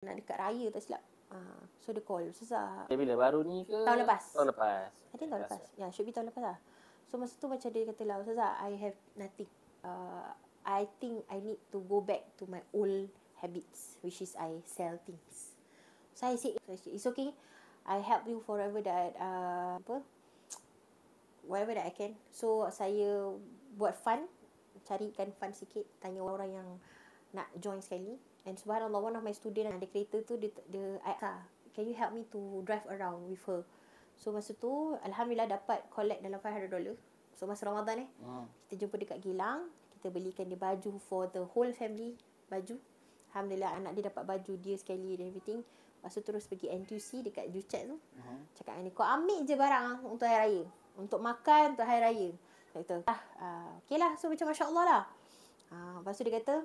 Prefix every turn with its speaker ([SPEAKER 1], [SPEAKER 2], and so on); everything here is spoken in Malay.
[SPEAKER 1] nak dekat raya tak silap. So dia call, Ustazah.
[SPEAKER 2] Bila baru ni ke?
[SPEAKER 1] Tahun lepas.
[SPEAKER 2] Tahun lepas.
[SPEAKER 1] I think tahun lepas. Ya, should be tahun lepas lah. So masa tu macam dia kata lah, Ustazah, I have nothing. I think I need to go back to my old habits, which is I sell things. So I said, it's okay. I help you forever that whatever that I can. So saya buat fund, carikan fund sikit, tanya orang yang nak join sekali. And subhanallah, one of my student ada kereta tu, dia can you help me to drive around with her? So masa tu alhamdulillah dapat collect dalam $500. So masa Ramadan kita jumpa dekat Gilang, kita belikan dia baju for the whole family, baju. Alhamdulillah anak dia dapat baju dia sekali dan everything. Lepas tu terus pergi NTUC dekat Juchat tu. Cakap dengan dia, kau ambil je barang untuk hari raya, untuk makan untuk hari raya. Kata, okay lah. So macam Masya Allah lah. Lepas tu dia kata,